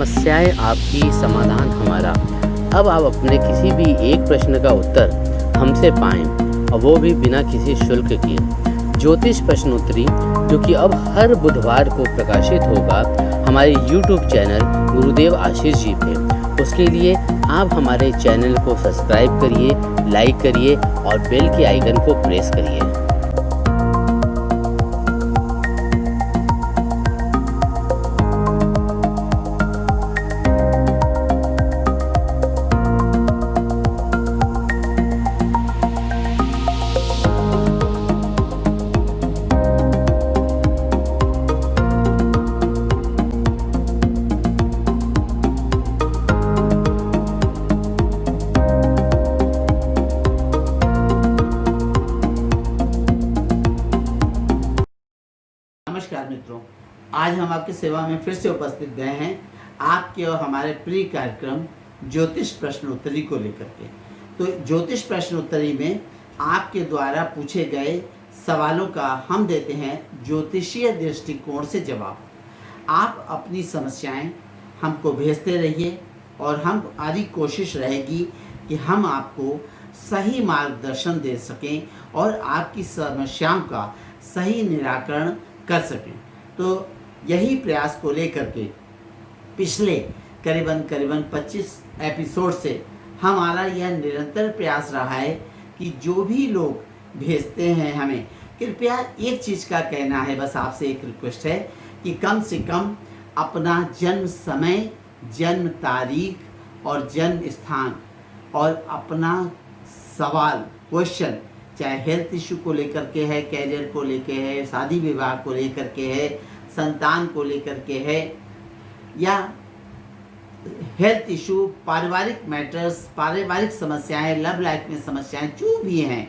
समस्याएं आपकी, समाधान हमारा। अब आप अपने किसी भी एक प्रश्न का उत्तर हमसे पाएं, और वो भी बिना किसी शुल्क के। ज्योतिष प्रश्नोत्तरी, जो कि अब हर बुधवार को प्रकाशित होगा हमारे YouTube चैनल गुरुदेव आशीष जी पे। उसके लिए आप हमारे चैनल को सब्सक्राइब करिए, लाइक करिए और बेल के आइकन को प्रेस करिए। नमस्कार मित्रों, आज हम आपकी सेवा में फिर से उपस्थित गए हैं आपके और हमारे प्रिय कार्यक्रम ज्योतिष प्रश्नोत्तरी को लेकर के। तो ज्योतिष प्रश्नोत्तरी में आपके द्वारा पूछे गए सवालों का हम देते हैं ज्योतिषीय दृष्टिकोण से जवाब। आप अपनी समस्याएं हमको भेजते रहिए और हमारी कोशिश रहेगी कि हम आपको सही मार्गदर्शन दे सकें और आपकी समस्याओं का सही निराकरण कर सकें। तो यही प्रयास को लेकर के पिछले करीबन 25 एपिसोड से हमारा यह निरंतर प्रयास रहा है कि जो भी लोग भेजते हैं हमें, कृपया एक चीज़ का कहना है, बस आपसे एक रिक्वेस्ट है कि कम से कम अपना जन्म समय, जन्म तारीख और जन्म स्थान और अपना सवाल, क्वेश्चन, चाहे हेल्थ इशू को लेकर के है, कैरियर को लेकर है, शादी विवाह को लेकर के है, संतान को लेकर के है, या हेल्थ इशू, पारिवारिक मैटर्स, पारिवारिक समस्याएं, लव लाइफ में समस्याएं, जो भी हैं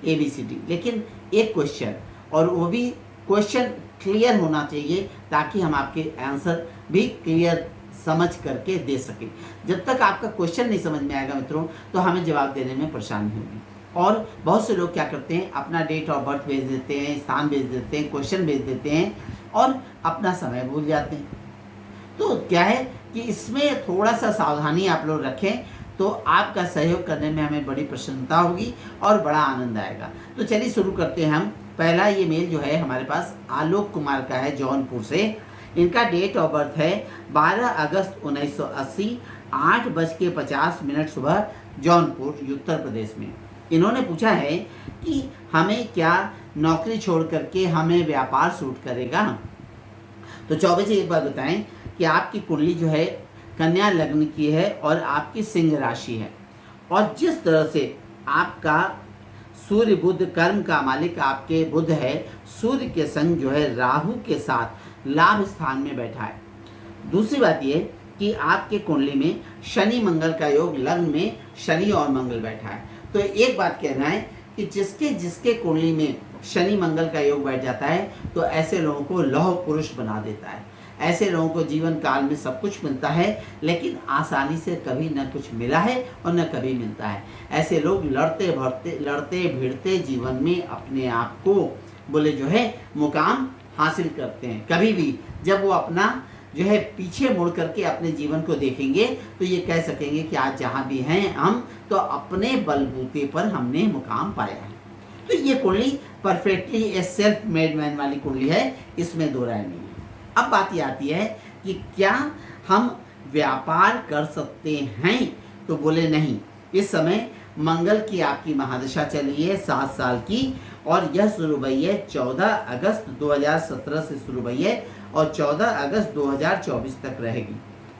ABCD, लेकिन एक क्वेश्चन, और वो भी क्वेश्चन क्लियर होना चाहिए ताकि हम आपके आंसर भी क्लियर समझ करके दे सकें। जब तक आपका क्वेश्चन नहीं समझ में आएगा मित्रों, तो हमें जवाब देने में परेशानी होगी। और बहुत से लोग क्या करते हैं, अपना डेट ऑफ बर्थ भेज देते हैं, स्थान भेज देते हैं, क्वेश्चन भेज देते हैं और अपना समय भूल जाते हैं। तो क्या है कि इसमें थोड़ा सा सावधानी आप लोग रखें, तो आपका सहयोग करने में हमें बड़ी प्रसन्नता होगी और बड़ा आनंद आएगा। तो चलिए शुरू करते हैं हम। पहला ये मेल जो है हमारे पास आलोक कुमार का है, जौनपुर से। इनका डेट ऑफ बर्थ है 12 अगस्त 1980, 8:50 सुबह, जौनपुर, उत्तर प्रदेश में। इन्होंने पूछा है कि हमें क्या नौकरी छोड़ करके हमें व्यापार सूट करेगा। तो 24 जी एक बात बताएं कि आपकी कुंडली जो है कन्या लग्न की है और आपकी सिंह राशि है, और जिस तरह से आपका सूर्य बुध, कर्म का मालिक आपके बुध है, सूर्य के संग जो है राहु के साथ लाभ स्थान में बैठा है। दूसरी बात ये कि आपके कुंडली में शनि मंगल का योग, लग्न में शनि और मंगल बैठा है। तो एक बात कहना है कि जिसके जिसके कुंडली में शनि मंगल का योग बैठ जाता है, तो ऐसे लोगों को लौह पुरुष बना देता है। ऐसे लोगों को जीवन काल में सब कुछ मिलता है, लेकिन आसानी से कभी न कुछ मिला है और न कभी मिलता है। ऐसे लोग लड़ते भिड़ते जीवन में अपने आप को बोले जो है मुकाम हासिल करते हैं। कभी भी जब वो अपना जो है पीछे मुड़ करके अपने जीवन को देखेंगे, तो ये कह सकेंगे कि आज जहाँ भी हैं हम, तो अपने बलबूते पर हमने मुकाम पाया है। तो ये कुंडली परफेक्टली ए सेल्फ मेड मैन वाली कुंडली है, इसमें दो राय नहीं है। अब बात ये आती है कि क्या हम व्यापार कर सकते हैं, तो बोले नहीं। इस समय मंगल की आपकी महादशा चली है 7 साल की, और यह शुरू हुई है 14 अगस्त 2017 से शुरू हुई है और 14 अगस्त 2024 तक रहेगी।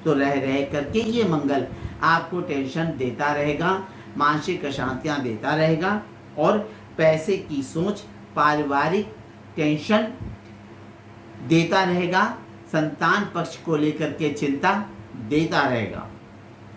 तो रह करके ये मंगल आपको टेंशन देता रहेगा, मानसिक अशांतियाँ देता रहेगा, और पैसे की सोच, पारिवारिक टेंशन देता रहेगा, संतान पक्ष को लेकर के चिंता देता रहेगा।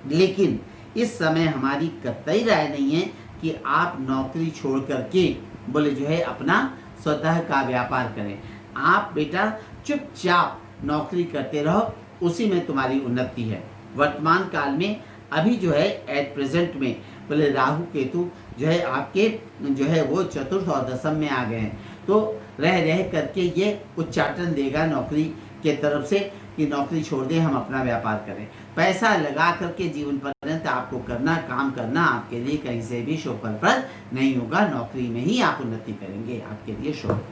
लेकिन इस समय हमारी कतई राय नहीं है कि आप नौकरी छोड़ करके बोले जो है अपना स्वतः का व्यापार करें। आप बेटा चुपचाप नौकरी करते रहो, उसी में तुम्हारी उन्नति है। वर्तमान काल में अभी जो है एट प्रेजेंट में बोले राहु केतु जो है आपके जो है वो चतुर्थ और दशम में आ गए हैं, तो रह करके ये उच्चाटन देगा नौकरी के तरफ से कि नौकरी छोड़ दें, हम अपना व्यापार करें। पैसा लगा करके जीवन पर्यंत आपको काम करना आपके लिए कहीं से भी शुभप्रद नहीं होगा। नौकरी में ही आप उन्नति करेंगे, आपके लिए शुभ।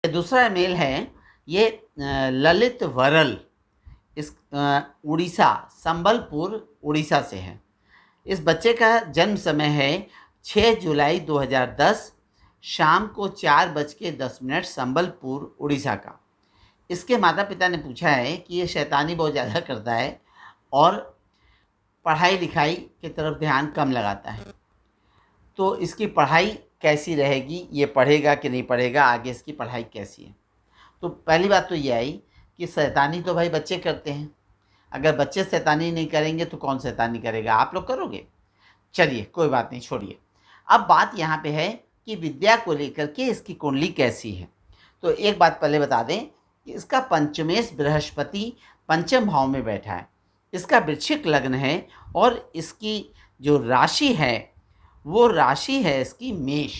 दूसरा मेल है ये ललित वरल, इस उड़ीसा, संबलपुर उड़ीसा से है। इस बच्चे का जन्म समय है 6 जुलाई 2010 शाम को 4:10 संबलपुर उड़ीसा का। इसके माता पिता ने पूछा है कि ये शैतानी बहुत ज़्यादा करता है और पढ़ाई लिखाई की तरफ ध्यान कम लगाता है, तो इसकी पढ़ाई कैसी रहेगी, ये पढ़ेगा कि नहीं पढ़ेगा, आगे इसकी पढ़ाई कैसी है। तो पहली बात तो ये आई कि शैतानी तो भाई बच्चे करते हैं, अगर बच्चे शैतानी नहीं करेंगे तो कौन शैतानी करेगा, आप लोग करोगे। चलिए कोई बात नहीं, छोड़िए। अब बात यहाँ पे है कि विद्या को लेकर के इसकी कुंडली कैसी है। तो एक बात पहले बता दें कि इसका पंचमेश बृहस्पति पंचम भाव में बैठा है, इसका वृश्चिक लग्न है और इसकी जो राशि है वो राशि है इसकी मेष।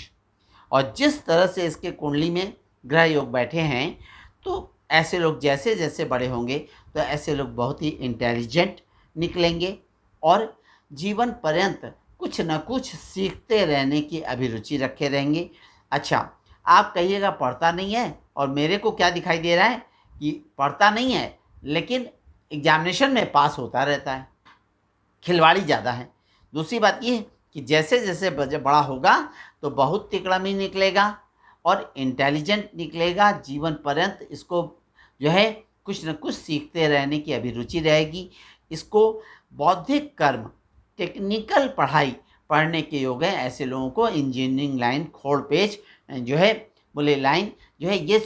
और जिस तरह से इसके कुंडली में ग्रह योग बैठे हैं तो ऐसे लोग जैसे जैसे बड़े होंगे तो ऐसे लोग बहुत ही इंटेलिजेंट निकलेंगे और जीवन पर्यंत कुछ न कुछ सीखते रहने की अभिरुचि रखे रहेंगे। अच्छा, आप कहिएगा पढ़ता नहीं है, और मेरे को क्या दिखाई दे रहा है कि पढ़ता नहीं है लेकिन एग्जामिनेशन में पास होता रहता है, खिलवाड़ी ज़्यादा है। दूसरी बात ये है कि जैसे जैसे बड़ा होगा तो बहुत तिकड़मी निकलेगा और इंटेलिजेंट निकलेगा, जीवन पर्यंत इसको जो है कुछ न कुछ सीखते रहने की अभिरुचि रहेगी। इसको बौद्धिक कर्म, टेक्निकल पढ़ाई पढ़ने के योग है। ऐसे लोगों को इंजीनियरिंग लाइन, खोड़ पेच जो है बोले लाइन जो है ये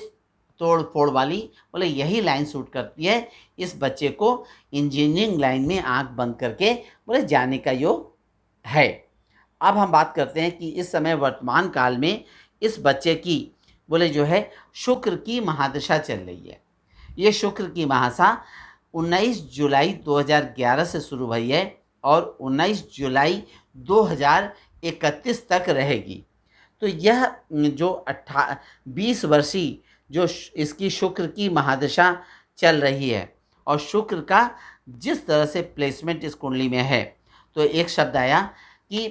तोड़ फोड़ वाली बोले यही लाइन सूट करती है। इस बच्चे को इंजीनियरिंग लाइन में आंख बंद करके बोले जाने का योग है। अब हम बात करते हैं कि इस समय वर्तमान काल में इस बच्चे की बोले जो है शुक्र की महादशा चल रही है। ये शुक्र की महादशा 19 जुलाई 2011 से शुरू हुई है और 19 जुलाई 2031 तक रहेगी। तो यह जो 20 वर्षीय जो इसकी शुक्र की महादशा चल रही है और शुक्र का जिस तरह से प्लेसमेंट इस कुंडली में है, तो एक शब्द आया कि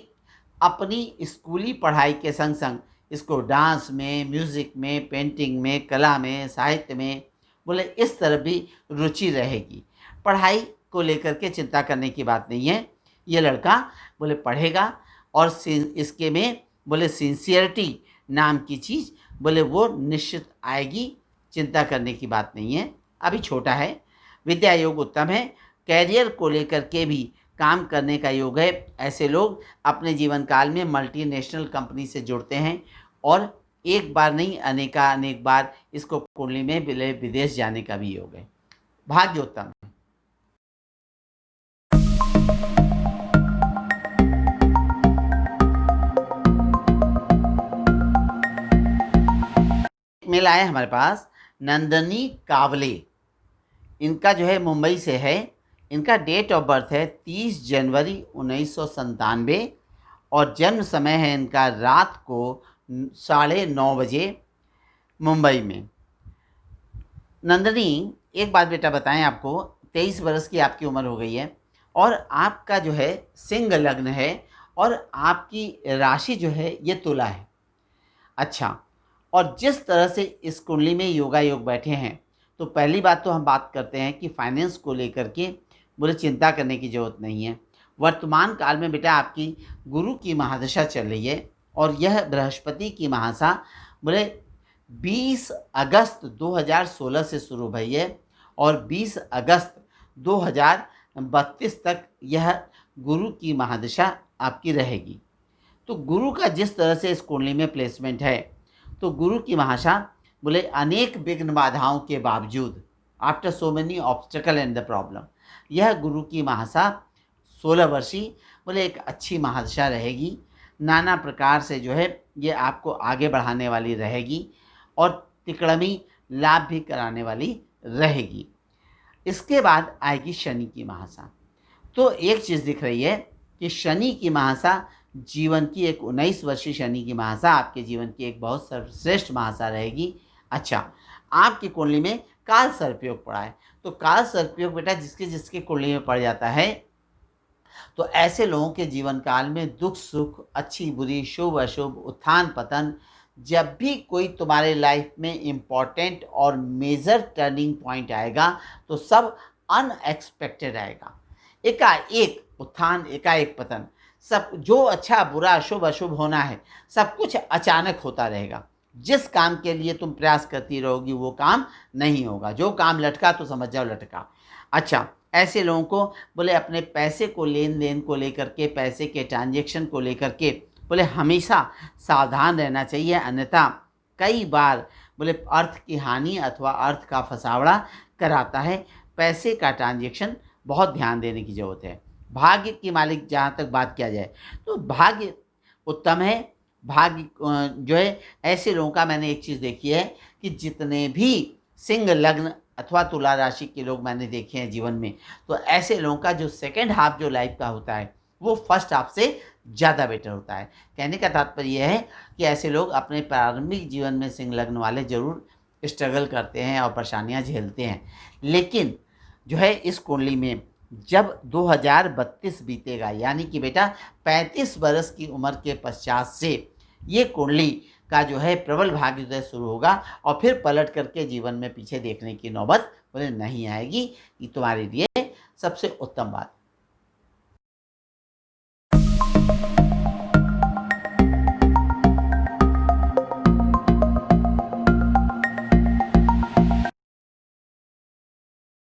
अपनी स्कूली पढ़ाई के संग संग इसको डांस में, म्यूज़िक में, पेंटिंग में, कला में, साहित्य में बोले इस तरह भी रुचि रहेगी। पढ़ाई को लेकर के चिंता करने की बात नहीं है, ये लड़का बोले पढ़ेगा और इसके में बोले सिंसियरिटी नाम की चीज़ बोले वो निश्चित आएगी, चिंता करने की बात नहीं है। अभी छोटा है, विद्या योग उत्तम है, कैरियर को लेकर के भी काम करने का योग है। ऐसे लोग अपने जीवन काल में मल्टीनेशनल कंपनी से जुड़ते हैं और एक बार नहीं अनेक बार इसको कुंडली में विदेश जाने का भी योग है। भाग्य उत्तम है। मेल आया हमारे पास नंदनी कावले, इनका जो है मुंबई से है। इनका डेट ऑफ बर्थ है 30 जनवरी 1997 और जन्म समय है इनका रात को 9:30 बजे मुंबई में। नंदनी, एक बात बेटा बताएं आपको, 23 वर्ष की आपकी उम्र हो गई है और आपका जो है सिंह लग्न है और आपकी राशि जो है ये तुला है। अच्छा, और जिस तरह से इस कुंडली में योगा योग बैठे हैं, तो पहली बात तो हम बात करते हैं कि फाइनेंस को लेकर के बोले चिंता करने की ज़रूरत नहीं है। वर्तमान काल में बेटा आपकी गुरु की महादशा चल रही है और यह बृहस्पति की महादशा बोले 20 अगस्त 2016 से शुरू हुई है और 20 अगस्त 2032 तक यह गुरु की महादशा आपकी रहेगी। तो गुरु का जिस तरह से इस कुंडली में प्लेसमेंट है, तो गुरु की महादशा बोले अनेक विघ्न बाधाओं के बावजूद, after so many obstacle and the problem, यह गुरु की महादशा 16 वर्षीय बोले एक अच्छी महादशा रहेगी। नाना प्रकार से जो है ये आपको आगे बढ़ाने वाली रहेगी और तिकड़मी लाभ भी कराने वाली रहेगी। इसके बाद आएगी शनि की महादशा। तो एक चीज़ दिख रही है कि शनि की महासा जीवन की एक 19 वर्षीय शनि की महासा आपके जीवन की एक बहुत सर्वश्रेष्ठ महासा रहेगी। अच्छा, आपकी कुंडली में काल सर्पयोग पड़ा है, तो काल सर्पयोग बेटा जिसके जिसके कुंडली में पड़ जाता है तो ऐसे लोगों के जीवन काल में दुख सुख, अच्छी बुरी, शुभ अशुभ, उत्थान पतन, जब भी कोई तुम्हारे लाइफ में इम्पॉर्टेंट और मेजर टर्निंग पॉइंट आएगा तो सब अनएक्सपेक्टेड आएगा। एकाएक उत्थान, एकाएक पतन, सब जो अच्छा बुरा अशुभ अशुभ होना है सब कुछ अचानक होता रहेगा। जिस काम के लिए तुम प्रयास करती रहोगी वो काम नहीं होगा, जो काम लटका तो समझ जाओ लटका। अच्छा, ऐसे लोगों को बोले अपने पैसे को लेन देन को लेकर के, पैसे के ट्रांजेक्शन को लेकर के बोले हमेशा सावधान रहना चाहिए, अन्यथा कई बार बोले अर्थ की हानि अथवा अर्थ का फसावड़ा कराता है। पैसे का ट्रांजेक्शन बहुत ध्यान देने की ज़रूरत है। भाग्य की मालिक जहाँ तक बात किया जाए तो भाग्य उत्तम है। भाग्य जो है ऐसे लोगों का मैंने एक चीज़ देखी है कि जितने भी सिंह लग्न अथवा तुला राशि के लोग मैंने देखे हैं जीवन में, तो ऐसे लोगों का जो सेकंड हाफ जो लाइफ का होता है वो फर्स्ट हाफ से ज़्यादा बेटर होता है। कहने का तात्पर्य यह है कि ऐसे लोग अपने प्रारंभिक जीवन में सिंह लग्न वाले ज़रूर स्ट्रगल करते हैं और परेशानियां झेलते हैं, लेकिन जो है इस कुंडली में जब 2032 बीतेगा, यानी कि बेटा 35 वर्ष की उम्र के पश्चात से ये कुंडली का जो है प्रबल भाग्योदय शुरू होगा और फिर पलट करके जीवन में पीछे देखने की नौबत बोले नहीं आएगी। ये तुम्हारे लिए सबसे उत्तम बात।